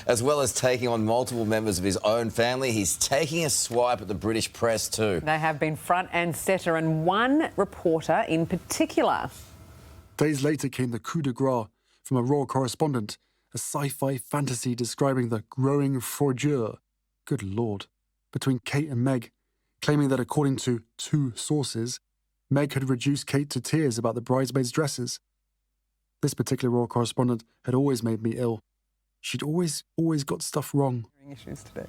As well as taking on multiple members of his own family, he's taking a swipe at the British press too. They have been front and centre, and one reporter in particular. Days later came the coup de grace from a Royal correspondent, a sci-fi fantasy describing the growing froidure, good Lord, between Kate and Meg, claiming that according to two sources, Meg had reduced Kate to tears about the bridesmaids' dresses. This particular Royal correspondent had always made me ill. She'd always got stuff wrong. Issues today.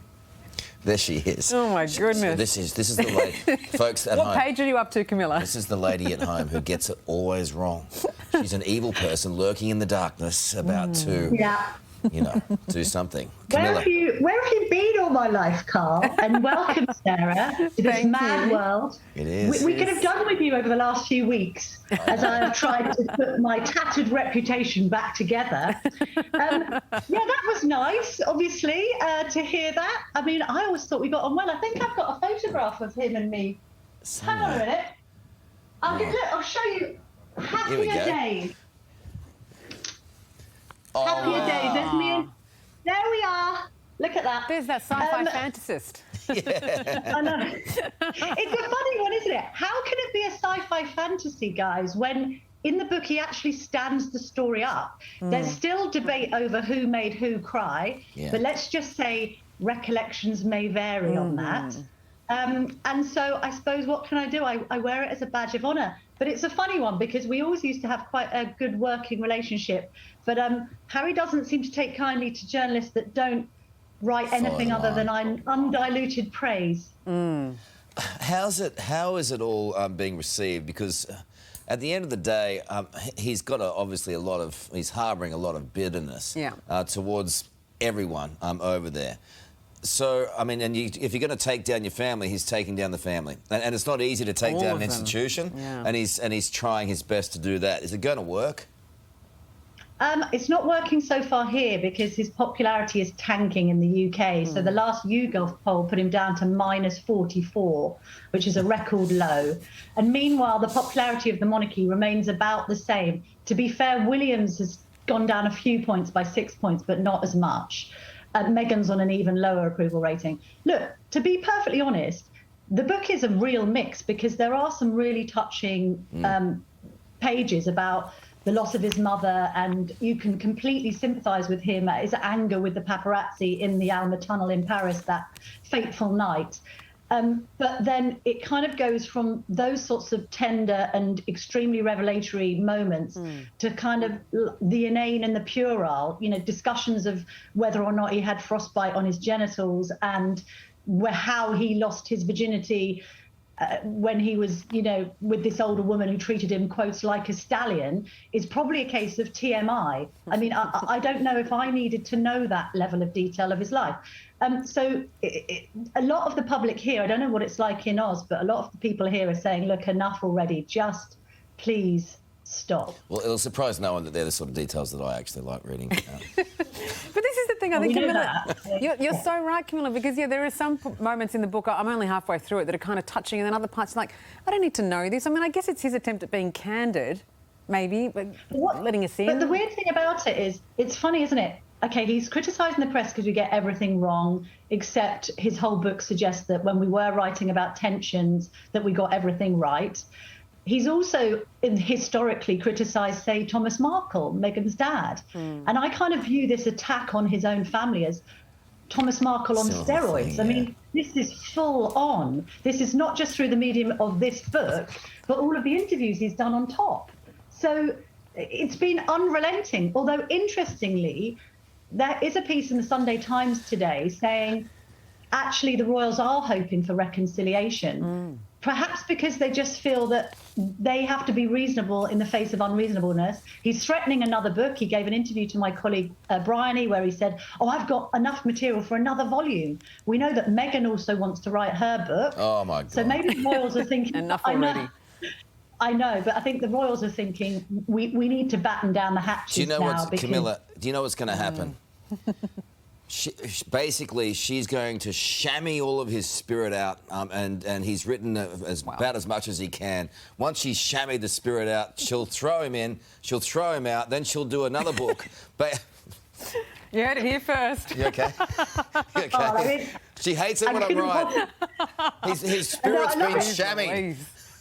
There she is. Oh my goodness! So this is the lady, folks at home. What page are you up to, Camilla? This is the lady at home who gets it always wrong. She's an evil person lurking in the darkness, about to, do something. Where have you been all my life, Karl? And welcome, Sarah, to this mad world. It is. We could have done with you over the last few weeks, as I have tried to put my tattered reputation back together. Yeah, that was nice, obviously, to hear that. I mean, I always thought we got on well. I think I've got a photograph of him and me. Hang on a minute. I'll show you. Happier days. Oh, Happier days. There's me and... There we are. Look at that. There's that sci-fi fantasist. I know. It's a funny one, isn't it? How can it be a sci-fi fantasy, guys, when in the book he actually stands the story up? There's still debate over who made who cry, but let's just say recollections may vary on that. And so I suppose, what can I do? I wear it as a badge of honour. But it's a funny one because we always used to have quite a good working relationship. But Harry doesn't seem to take kindly to journalists that don't write anything other than undiluted praise. How is it all being received? Because at the end of the day, he's got he's harbouring a lot of bitterness towards everyone over there. So, I mean, if you're going to take down your family, he's taking down the family. And it's not easy to take down an institution, and he's trying his best to do that. Is it going to work? It's not working so far here because his popularity is tanking in the UK. So the last YouGov poll put him down to -44, which is a record low. And meanwhile, the popularity of the monarchy remains about the same. To be fair, William's has gone down a few points by 6 points, but not as much. Meghan's on an even lower approval rating. Look, to be perfectly honest, the book is a real mix because there are some really touching pages about the loss of his mother, and you can completely sympathise with him at his anger with the paparazzi in the Alma Tunnel in Paris that fateful night. But then it kind of goes from those sorts of tender and extremely revelatory moments to kind of the inane and the puerile, discussions of whether or not he had frostbite on his genitals and how he lost his virginity when he was, with this older woman who treated him, quotes, like a stallion, is probably a case of TMI. I mean, I don't know if I needed to know that level of detail of his life. So a lot of the public here, I don't know what it's like in Oz, but a lot of the people here are saying, look, enough already, just please stop. Well, it'll surprise no one that they're the sort of details that I actually like reading. But this is the thing, I think, Camilla, you're so right, Camilla, because, there are some moments in the book, I'm only halfway through it, that are kind of touching, and then other parts like, I don't need to know this. I mean, I guess it's his attempt at being candid, maybe, but letting us in. But the weird thing about it is, it's funny, isn't it? OK, he's criticising the press because we get everything wrong, except his whole book suggests that when we were writing about tensions, that we got everything right. He's also historically criticised, say, Thomas Markle, Meghan's dad. And I kind of view this attack on his own family as Thomas Markle on steroids. I mean, this is full on. This is not just through the medium of this book, but all of the interviews he's done on top. So it's been unrelenting. Although, interestingly, there is a piece in the Sunday Times today saying, actually, the royals are hoping for reconciliation. Perhaps because they just feel that they have to be reasonable in the face of unreasonableness. He's threatening another book. He gave an interview to my colleague Bryony where he said, I've got enough material for another volume. We know that Meghan also wants to write her book. Oh, my God. So maybe the royals are thinking... Enough already. I know, but I think the royals are thinking we need to batten down the hatches now. Camilla, do you know what's going to happen? Basically, she's going to chamois all of his spirit out, and he's written about as much as he can. Once she's chamoised the spirit out, she'll throw him in, she'll throw him out, then she'll do another book. But You heard it here first. You okay? You okay? Oh, I mean, she hates it when I'm right. His spirit's been shammy.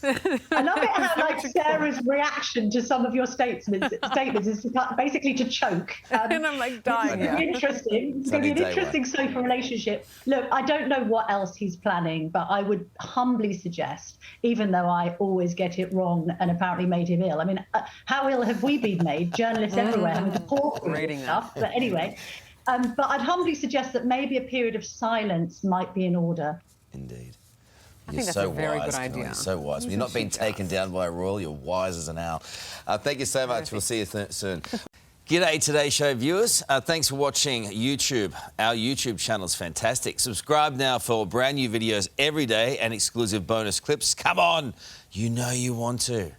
I love it how, like, Sarah's reaction to some of your statements is basically to choke. And I'm like dying. It's going to be interesting. It's going to be an interesting social relationship. Look, I don't know what else he's planning, but I would humbly suggest, even though I always get it wrong and apparently made him ill. I mean, how ill have we been made? Journalists everywhere having to talk through stuff. But anyway, but I'd humbly suggest that maybe a period of silence might be in order. Indeed. I think that's a very good idea. You're so wise. When you're not being taken down by a royal, you're wise as an owl. Thank you so much. We'll see you soon. G'day Today Show viewers. Thanks for watching YouTube. Our YouTube channel is fantastic. Subscribe now for brand new videos every day and exclusive bonus clips. Come on, you know you want to.